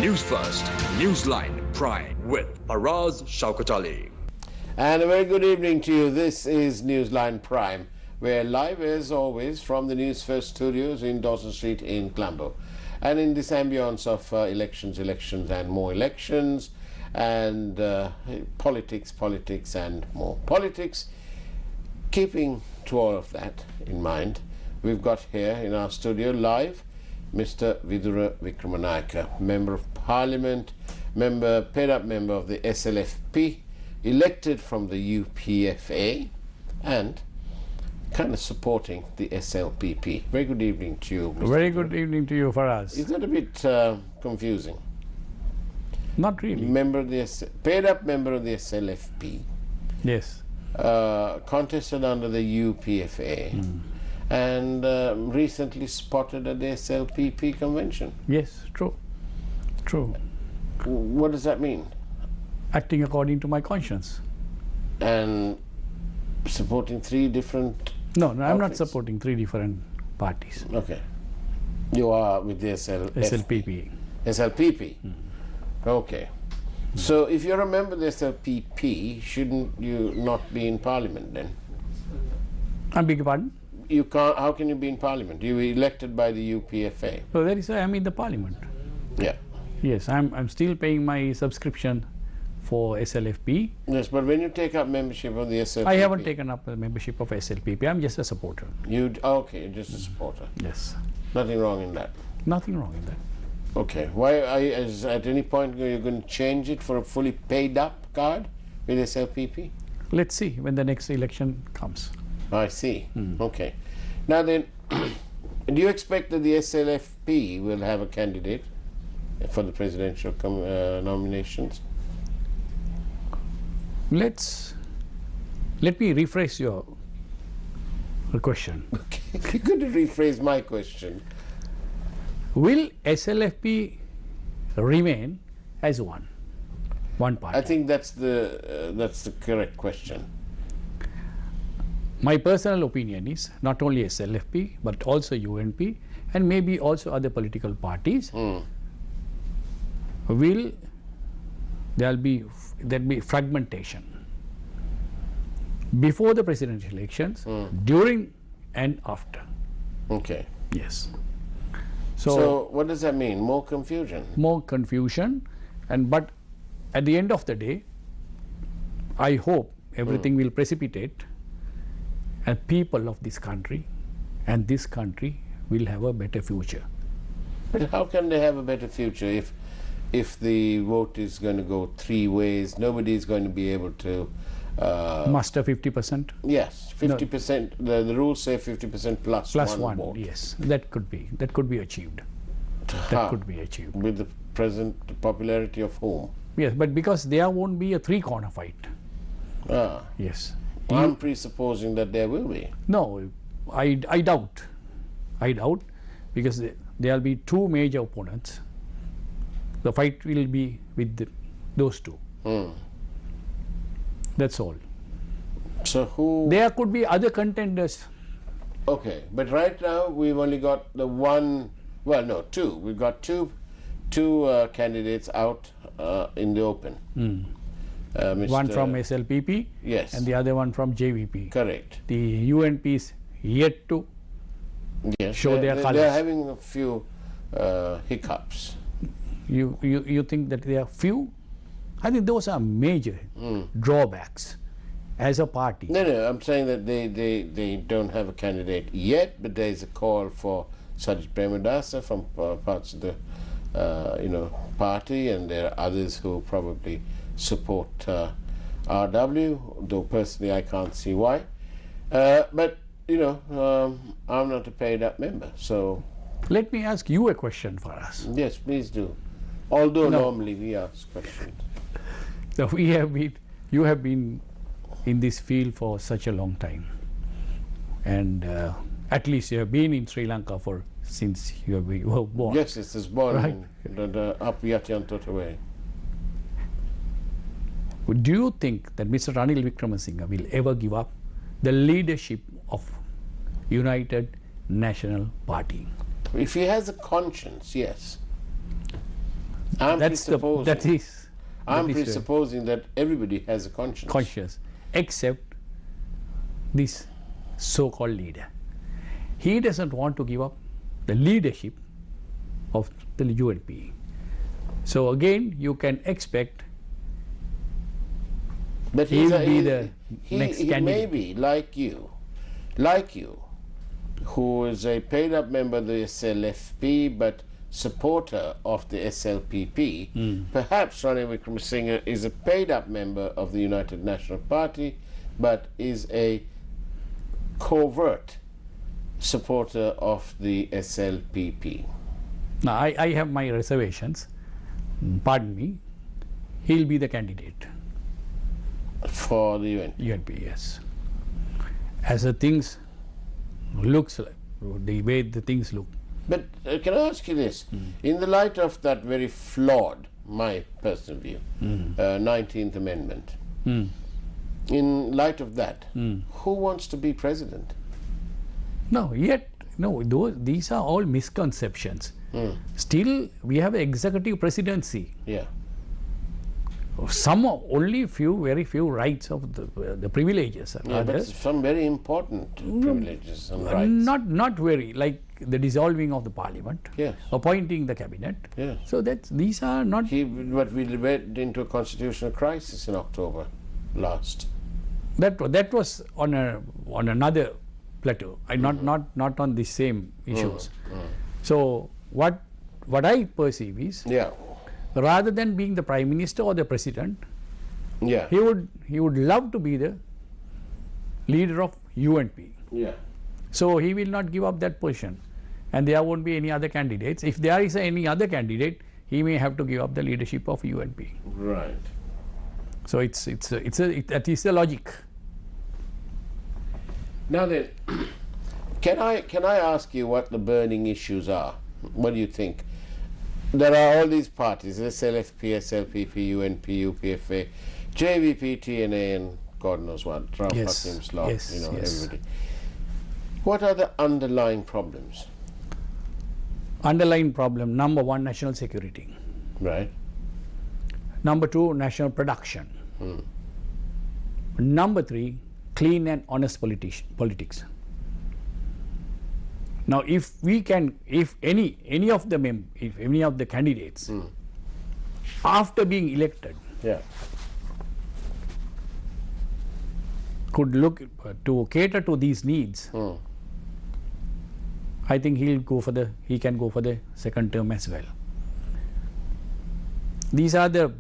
News First, Newsline Prime with Araz Shaukat Ali. And a very good evening to you. This is Newsline Prime. We're live as always from the News First studios in Dawson Street in Colombo. And in this ambience of elections and more elections and politics and more politics, keeping to all of that in mind, we've got here in our studio live Mr. Vidura Wickramanayaka, Member of Parliament, paid up member of the SLFP, elected from the UPFA and kind of supporting the SLPP. Very good evening to you, Mr. Very good evening to you, Faraz. Is that a bit confusing? Not really. Paid up member of the SLFP. Yes. Contested under the UPFA and recently spotted at the SLPP convention. Yes, true. True. What does that mean? Acting according to my conscience. And supporting three different No, I'm not outfits? supporting three different parties. Okay. You are with the SLPP. SLPP. Okay. So if you're a member of the SLPP, shouldn't you not be in Parliament then? I beg your pardon? You can't. How can you be in Parliament? You were elected by the UPFA. So that is why I'm in the Parliament. Yeah. Yes, I'm still paying my subscription for SLFP. Yes, but when you take up membership of the SLPP, I haven't taken up a membership of SLPP. I'm just a supporter. Okay, you're just a supporter. Yes. Nothing wrong in that. Nothing wrong in that. Okay. Why? Is at any point you're going to change it for a fully paid up card with SLPP? Let's see when the next election comes. I see. Okay. Now then, do you expect that the SLFP will have a candidate for the presidential nominations? Let me rephrase your question. Okay. Could you rephrase my question? Will SLFP remain as one party? I think that's the correct question. My personal opinion is not only SLFP but also UNP and maybe also other political parties there'll be fragmentation before the presidential elections, during and after. Okay. Yes. So what does that mean? More confusion? More confusion, but at the end of the day, I hope everything will precipitate and people of this country and this country will have a better future. But how can they have a better future if the vote is going to go three ways? Nobody is going to be able to muster 50%. Yes, 50%. No. The rules say 50% plus one vote. Yes, that could be achieved. That could be achieved with the present popularity of whom? Yes, but because there won't be a three-corner fight. Yes. I'm presupposing that there will be. No, I doubt. I doubt because there will be two major opponents. The fight will be with those two. That's all. So who? There could be other contenders. Okay, but right now we've only got the one. Well, no, two. We've got two candidates out in the open. One from SLPP, yes, and the other one from JVP. Correct. The UNP is yet to show their colours. They're having a few hiccups. You think that they are few? I think those are major drawbacks as a party. No, I'm saying that they don't have a candidate yet, but there is a call for Sajid Premadasa from parts of the party, and there are others who probably support RW, though personally I can't see why. But I'm not a paid up member, so. Let me ask you a question for us. Yes, please do. Although normally we ask questions. So you have been in this field for such a long time, and at least you have been in Sri Lanka since you were born. Yes, it was born right. in the up Yatyantot way. Do you think that Mr. Ranil Wickramasinghe will ever give up the leadership of United National Party? If he has a conscience, yes. I'm That's the presupposing, that is I'm that is, presupposing that everybody has a conscience. conscious, except this so-called leader. He doesn't want to give up the leadership of the UNP. So again, you can expect But he will be the next he candidate. may be like you, who is a paid-up member of the SLFP, but supporter of the SLPP. Perhaps Ranil Wickramanayaka is a paid-up member of the United National Party, but is a covert supporter of the SLPP. Now, I have my reservations. Pardon me. He'll be the candidate. For the UN. UNP, yes. As the things looks like, the way the things look. But can I ask you this? In the light of that very flawed, my personal view, 19th Amendment, in light of that, who wants to be president? No, yet, no, these are all misconceptions. Still, we have an executive presidency. Yeah. Some only few, very few rights of the privileges. Yeah, but some very important privileges and rights. Not very, like the dissolving of the parliament, Yes. appointing the cabinet. Yes. So these are not. But we went into a constitutional crisis in October last. That was on another plateau, not on the same issues. So what I perceive is, Yeah. rather than being the prime minister or the president, Yeah. he would love to be the leader of UNP. Yeah. So he will not give up that position, and there won't be any other candidates. If there is any other candidate, he may have to give up the leadership of UNP. Right. So that is the logic. Now then, can I ask you what the burning issues are? What do you think? There are all these parties: SLFP, SLPP, UNP, UPFA, JVP, TNA, and God knows what. Yes, Slot, yes, yes. everybody. What are the underlying problems? Underlying problem: number one, national security. Right. Number two, national production. Number three, clean and honest politics. Now, if any of the candidates, after being elected, Yeah. could look to cater to these needs, I think he can go for the second term as well. These are the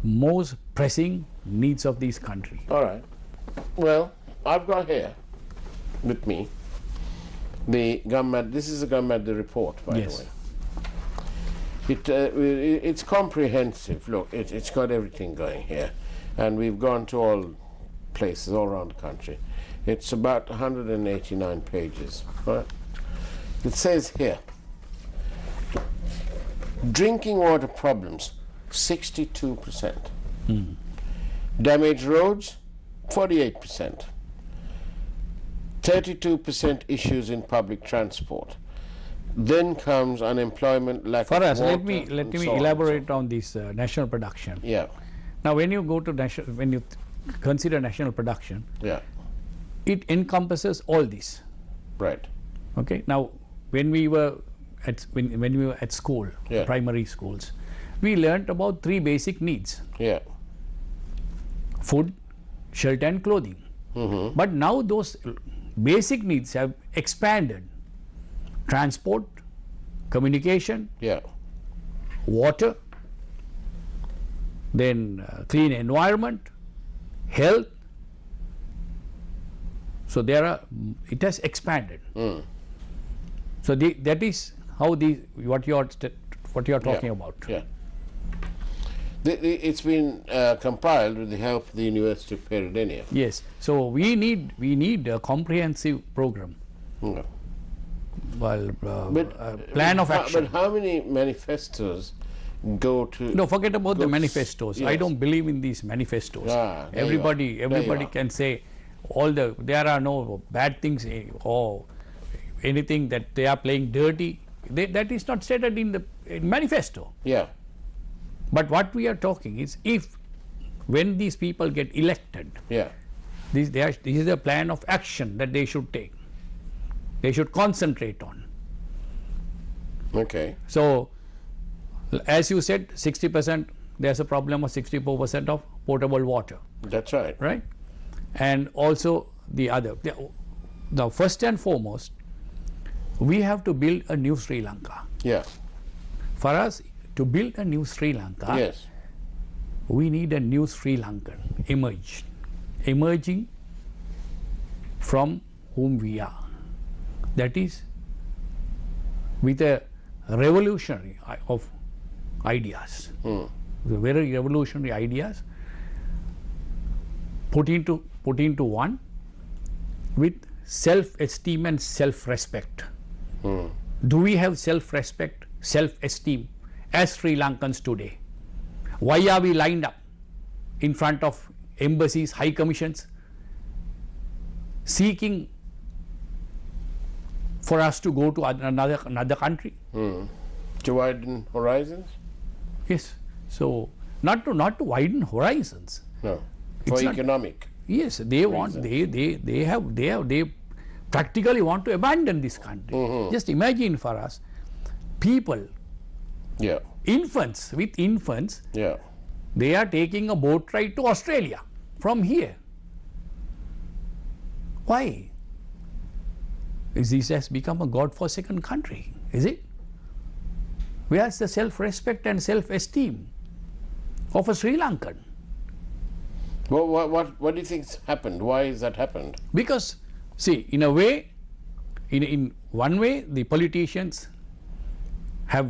most pressing needs of this country. All right. Well, I've got here with me the government. This is the government report, by Yes. the way. It's comprehensive. Look, it's got everything going here, and we've gone to all places all around the country. It's about 189 pages. Right? It says here, drinking water problems, 62%. Damaged roads, 48%. 32% issues in public transport. Then comes unemployment, lack of Faraz, water, let me and so on and so elaborate forth. on this national production. Yeah, Now, when you go to when you consider national production, yeah, it encompasses all this. right. Okay. Now, when we were at school, Yeah. primary schools, we learnt about three basic needs: Yeah, food, shelter, and clothing. But now those basic needs have expanded: transport, communication, yeah, water, then clean environment, health. So it has expanded. So that is how what you are talking about. yeah. It's been compiled with the help of the University of Peradeniya. Yes. So we need a comprehensive program. Yeah. Well, plan of action. But how many manifestos go to? No, forget about the goes- manifestos. I yes. don't believe in these manifestos. Ah, there you everybody are. There you everybody are. can say there are no bad things or anything that they are playing dirty. That is not stated in the manifesto. Yeah. But what we are talking is, if when these people get elected, Yeah. this is a plan of action that they should take. They should concentrate on. Okay. So, as you said, 60%, there's a problem of 64% of potable water, That's right. right? And also the other, the first and foremost, we have to build a new Sri Lanka. Yeah. For us to build a new Sri Lanka, Yes. we need a new Sri Lankan emerging from whom we are. That is, with a revolutionary of ideas, the very revolutionary ideas put into one with self-esteem and self-respect. Do we have self-respect, self-esteem as Sri Lankans today? Why are we lined up in front of embassies, high commissions, seeking for us to go to another country? To widen horizons? Yes. So not to widen horizons. No. For It's not- economic. Yes, they want they practically want to abandon this country. Just imagine for us, people, Yeah. infants, Yeah. they are taking a boat ride to Australia from here. Why? This has become a God-forsaken country, is it? Where's the self-respect and self-esteem of a Sri Lankan? What do you think's happened? Why has that happened? Because, see, in a way, in one way, the politicians have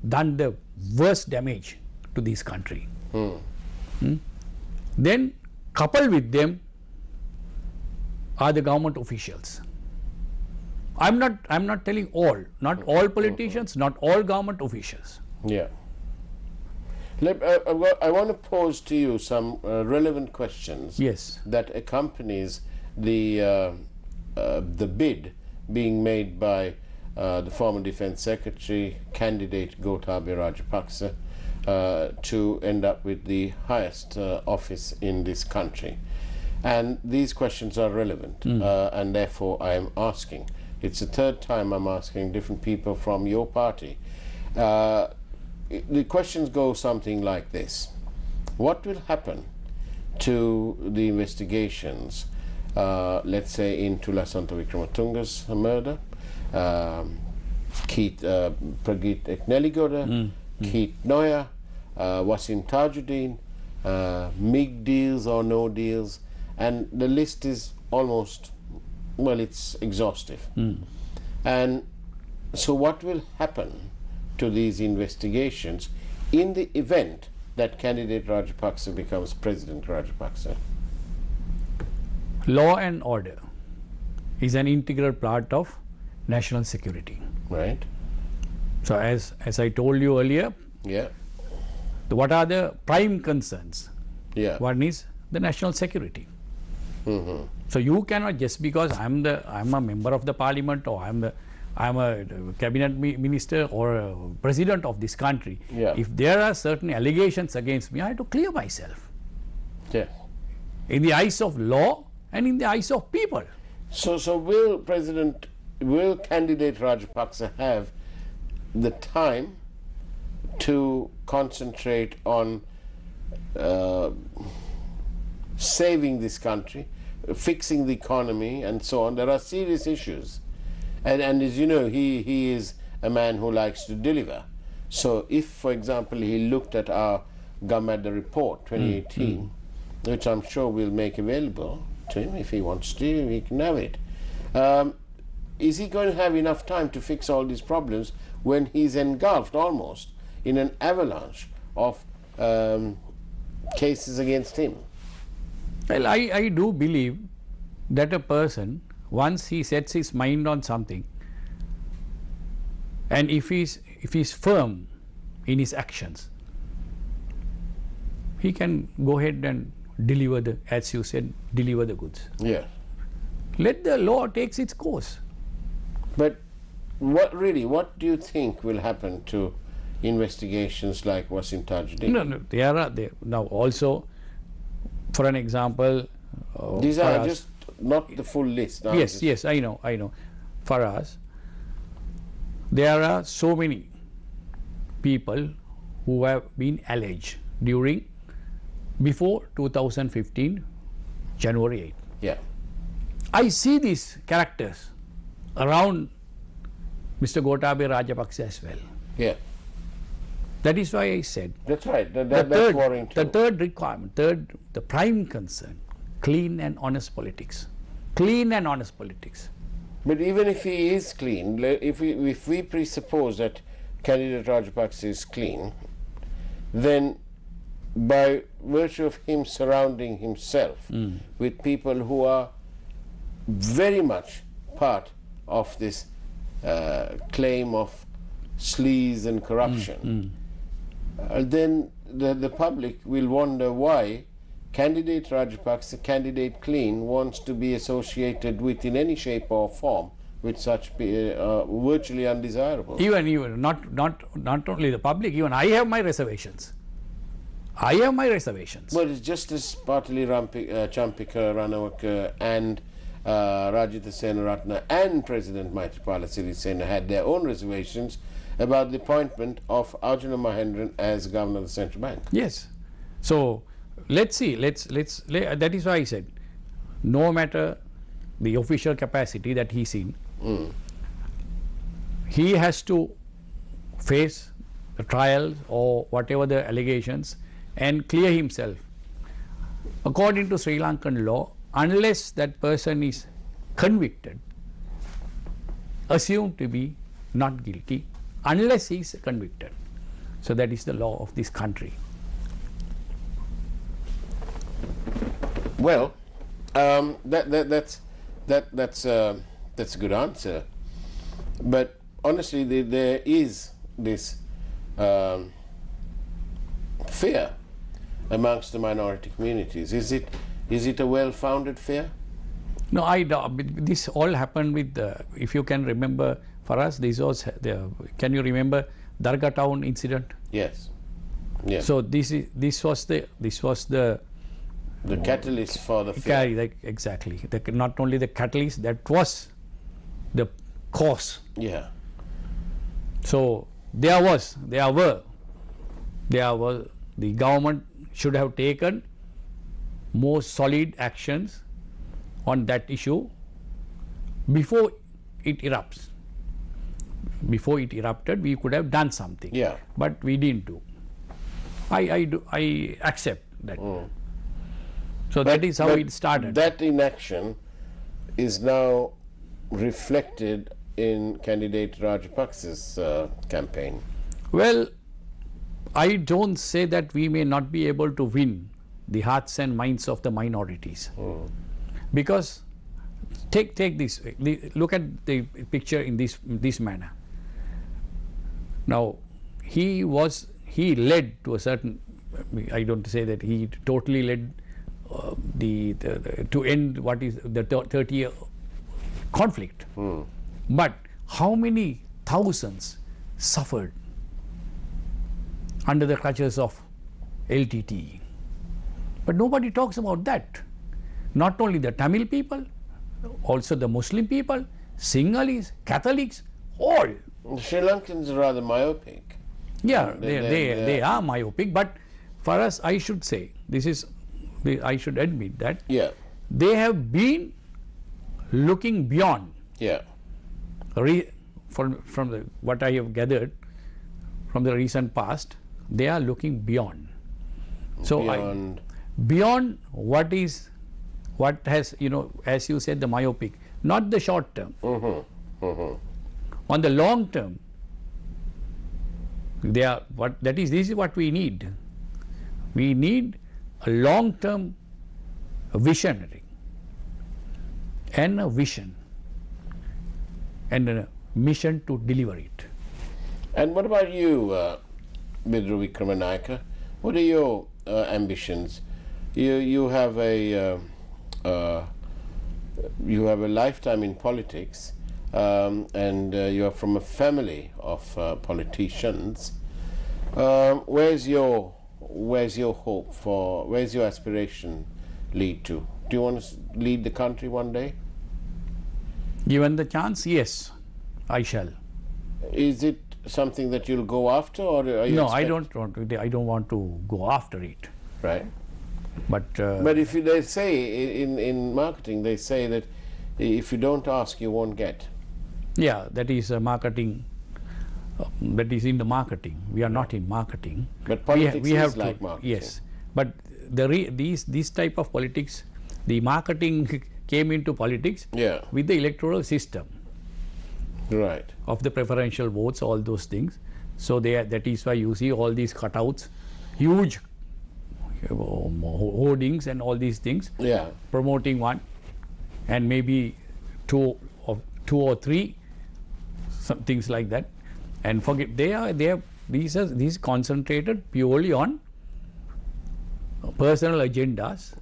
done the worst damage to this country. Then, coupled with them are the government officials. I'm not telling all, not all politicians, not all government officials. Yeah. I want to pose to you some relevant questions. Yes. That accompanies the bid being made by the former Defence Secretary, candidate Gotabaya Rajapaksa, to end up with the highest office in this country. And these questions are relevant, and therefore I am asking. It's the third time I'm asking different people from your party. The questions go something like this. What will happen to the investigations, let's say, into Lasantha Wickramatunga's murder, Prageet Ekneligoda, Keith Noya, Wasim Tajuddin, MIG deals or no deals, and the list is almost, well, it's exhaustive. And so what will happen to these investigations in the event that candidate Rajapaksa becomes President Rajapaksa? Law and order is an integral part of national security. Right? So as I told you earlier, Yeah. what are the prime concerns? Yeah. One is the national security. So you cannot, just because I'm a member of the parliament, or I'm a cabinet minister or a president of this country, Yeah. if there are certain allegations against me, I have to clear myself Yeah. in the eyes of law and in the eyes of people. So will candidate Rajapaksa have the time to concentrate on saving this country, fixing the economy, and so on? There are serious issues, and as you know, he is a man who likes to deliver. So if, for example, he looked at our Gamada report 2018, which I'm sure we'll make available to him, if he wants to, he can have it. Is he going to have enough time to fix all these problems when he's engulfed almost in an avalanche of cases against him? Well, I do believe that a person, once he sets his mind on something, and if he's firm in his actions, he can go ahead and deliver as you said, deliver the goods. Yeah. Let the law takes its course. But what do you think will happen to investigations like Wasim Tajuddin? No, there now also, for an example. These are just not the full list. No? Yes, I know. For us, there are so many people who have been alleged before 2015, January 8. Yeah. I see these characters around Mr. Gotabaya Rajapaksa as well. Yeah. That is why I said. That's right. That's worrying too. The third requirement, the prime concern, clean and honest politics. Clean and honest politics. But even if he is clean, if we presuppose that candidate Rajapaksa is clean, then by virtue of him surrounding himself with people who are very much part of this claim of sleaze and corruption, then the public will wonder why candidate Rajapaksa, candidate Clean, wants to be associated with in any shape or form with such virtually undesirable. Even not only the public, even I have my reservations. I have my reservations. But it's just as Patali Champika Ranawaka and Rajitha Senaratna and President Maithripala Sirisena had their own reservations about the appointment of Arjuna Mahendran as Governor of the Central Bank. Yes. So let's see. That is why I said, no matter the official capacity that he's in, he has to face the trials or whatever the allegations and clear himself. According to Sri Lankan law, unless that person is convicted, assumed to be not guilty, unless he is convicted. So that is the law of this country. Well, that's a good answer. But honestly, there is this fear amongst the minority communities. Is it a well-founded fear? No, this all happened with if you can remember, for us this was can you remember Darga Town incident? Yes. Yeah. So this was the catalyst for the fear. Exactly. Not only the catalyst, that was the cause. Yeah. So there was the government should have taken more solid actions on that issue before it erupts. Before it erupted, we could have done something. Yeah. But we didn't do. I accept that. So that is how it started. That inaction is now reflected in candidate Rajapaksa's campaign. Well, I don't say that we may not be able to win the hearts and minds of the minorities. Because take this, look at the picture in this manner. Now, he led to a certain, I don't say that he totally led to end what is the 30-year conflict. But how many thousands suffered under the clutches of LTT? But nobody talks about that. Not only the Tamil people, also the Muslim people, Sinhalese, Catholics, all. The Sri Lankans are rather myopic. Yeah, they are myopic, but for us, I should say, I should admit that they have been looking beyond. Yeah. From what I have gathered from the recent past, they are looking beyond. So beyond what has, as you said, the myopic, not the short term. On the long term, this is what we need. We need a long term visionary and a vision and a mission to deliver it. And what about you, Vidura Wickramanayaka? What are your ambitions? You have a lifetime in politics, and you are from a family of politicians. Where's your hope for? Where's your aspiration lead to? Do you want to lead the country one day? Given the chance, yes, I shall. Is it something that you'll go after, or are you? No, I don't want to go after it. Right. But if they say in marketing, they say that if you don't ask, you won't get. yeah, that is marketing. That is in the marketing. We are not in marketing. But politics is like marketing. Yes, but these type of politics, the marketing came into politics with the electoral system. Right. Of the preferential votes, all those things. So that is why you see all these cutouts, huge hoardings and all these things. Yeah. Promoting one, and maybe two or three, some things like that, and forget these concentrated purely on personal agendas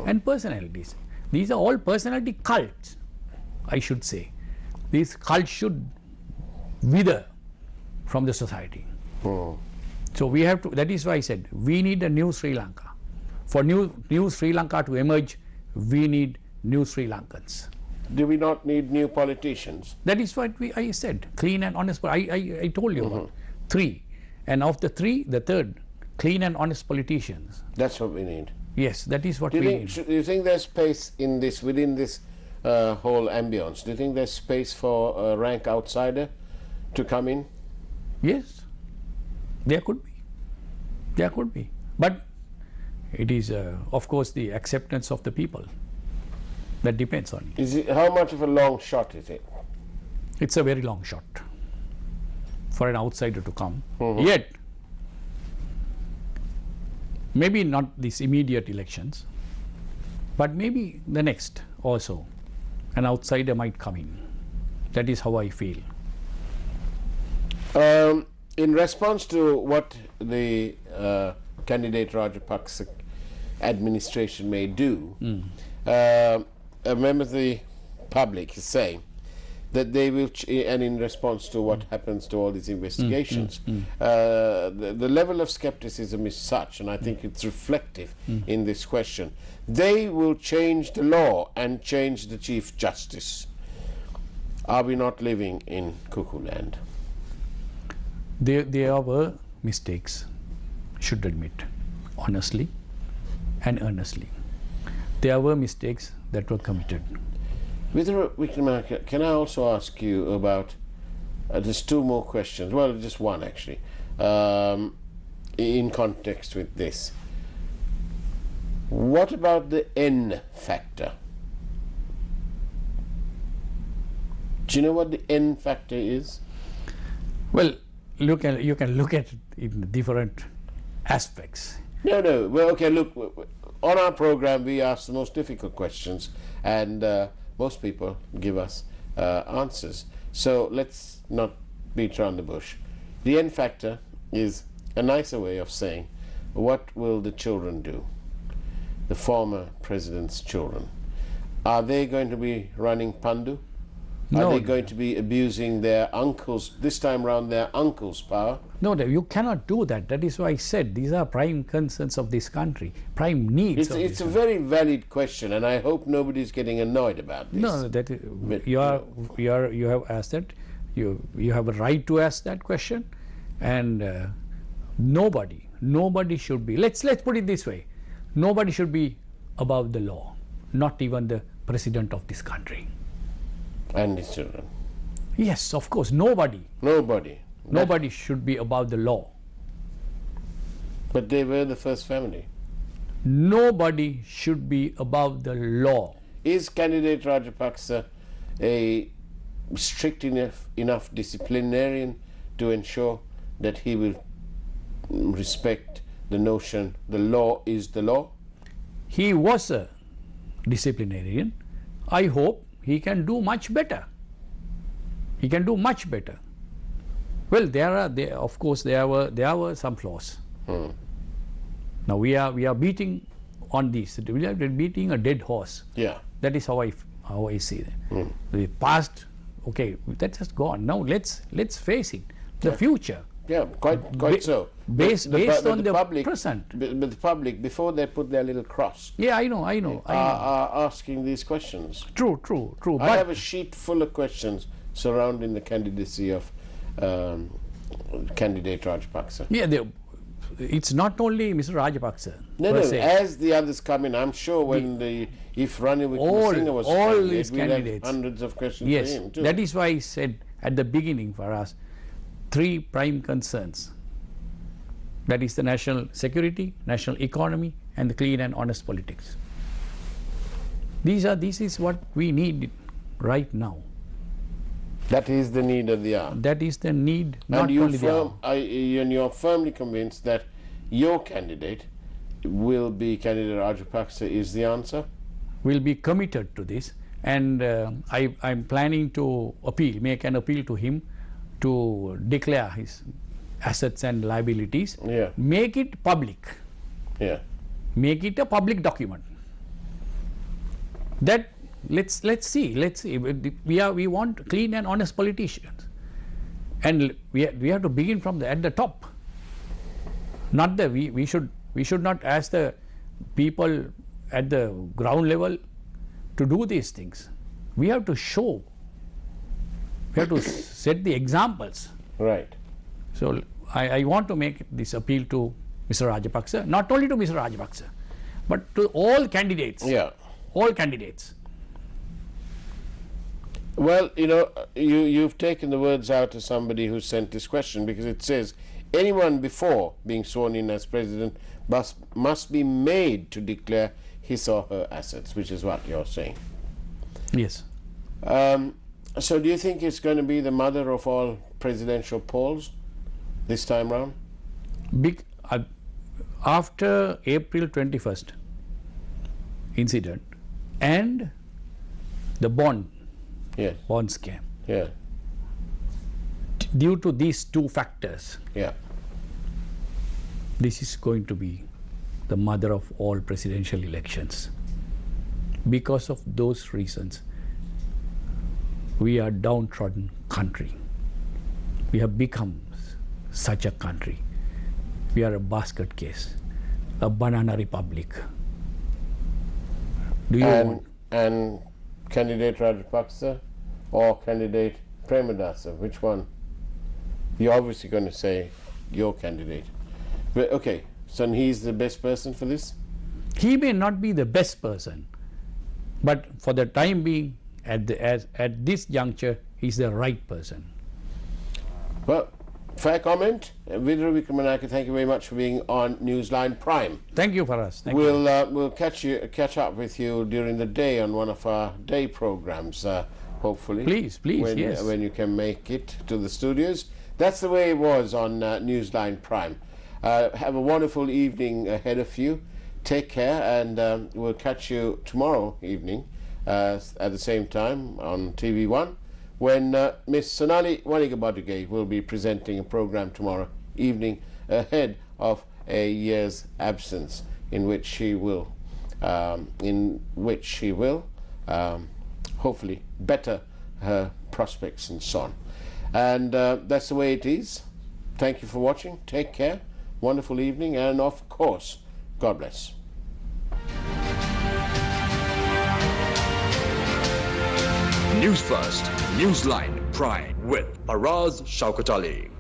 and personalities. These are all personality cults, I should say. These cults should wither from the society. So we have to, that is why I said we need a new Sri Lanka. For new Sri Lanka to emerge, we need new Sri Lankans. Do we not need new politicians? That is what I said, clean and honest. I told you about three. And of the three, the third, clean and honest politicians. That's what we need. Yes, that is what we need. Do you think there's space in this, within this whole ambience? Do you think there's space for a rank outsider to come in? Yes, there could be. There could be. But it is, of course, the acceptance of the people that depends on it. How much of a long shot is it? It's a very long shot for an outsider to come. Yet, maybe not these immediate elections, but maybe the next also, an outsider might come in. That is how I feel. In response to what the candidate Rajapaksa administration may do, a member of the public is saying that they will, and in response to what happens to all these investigations, the level of skepticism is such, and I think it's reflective in this question, they will change the law and change the Chief Justice. Are we not living in cuckoo land? There were mistakes, should admit, honestly and earnestly. There were mistakes that were committed. Vidura Wickramanayaka, can I also ask you about just two more questions? Well, just one actually, in context with this. What about the N factor? Do you know what the N factor is? Well, you can look at it in different aspects. No. Well, okay. Look, on our program, we ask the most difficult questions, and most people give us answers. So let's not beat around the bush. The N factor is a nicer way of saying, what will the children do? The former president's children. Are they going to be running Pandu? No. Are they going to be abusing their uncles, this time around their uncle's power? No, you cannot do that. That is why I said these are prime concerns of this country, prime needs. It's a very valid question, and I hope nobody's getting annoyed about this. No, that is, you have asked that. You have a right to ask that question, and nobody should be. Let's put it this way: nobody should be above the law, not even the president of this country. And his children. Yes, of course, nobody. Nobody should be above the law. But they were the first family. Nobody should be above the law. Is candidate Rajapaksa a strict enough disciplinarian to ensure that he will respect the notion the law is the law? He was a disciplinarian. I hope he can do much better. He can do much better. Well, of course there were some flaws. Now we are beating on this. We are beating a dead horse. Yeah. That is how I see it. The past, okay, that has gone. Now let's face it. The future. Yeah, quite so. Based on the public, present. But the public, before they put their little cross, Yeah, I know. are asking these questions. True. I have a sheet full of questions surrounding the candidacy of candidate Rajapaksa. Yeah, it's not only Mr. Rajapaksa. No, per se. as the others come in, I'm sure when if Ranil Wickramanayaka was all candidate, these we'd have candidates. hundreds of questions Yes, for him too. that is why I said at the beginning for us, 3 prime concerns. That is the national security, national economy, and the clean and honest politics. This is what we need right now. That is the need of the hour. That is the need, not And only the hour. you're firmly convinced that your candidate will be candidate Rajapaksa is the answer? Will be committed to this, and I'm planning to make an appeal to him to declare his assets and liabilities. Yeah. Make it public. Yeah. Make it a public document. That let's see. We want clean and honest politicians, and we have to begin from at the top. Not the we should not ask the people at the ground level to do these things. We have to show. We have to set the examples. Right. So I want to make this appeal to Mr. Rajapaksa, not only to Mr. Rajapaksa, but to all candidates. Yeah. All candidates. Well, you've taken the words out of somebody who sent this question, because it says anyone before being sworn in as president must be made to declare his or her assets, which is what you're saying. Yes. So do you think it's going to be the mother of all presidential polls this time round? After April 21st incident and the bond scam, Yeah. due to these 2 factors, Yeah. this is going to be the mother of all presidential elections. Because of those reasons, we are a downtrodden country. We have become such a country. We are a basket case, a banana republic. Do you want? And candidate Rajapaksa or candidate Premadasa, which one? You're obviously going to say your candidate. But okay, so he's the best person for this? He may not be the best person, but for the time being, at this juncture, he's the right person. Well, fair comment. Vidura Wickramanayaka, thank you very much for being on Newsline Prime. Thank you for us. Thank you. We'll catch up with you during the day on one of our day programs, hopefully. Please, yes. When you can make it to the studios. That's the way it was on Newsline Prime. Have a wonderful evening ahead of you. Take care, and we'll catch you tomorrow evening at the same time on TV1, when Miss Sonali Wanigabaduge will be presenting a program tomorrow evening ahead of a year's absence, in which she will hopefully better her prospects and so on. And that's the way it is. Thank you for watching. Take care. Wonderful evening, and of course, God bless. News First, Newsline Prime with Faraz Shaukat Ali.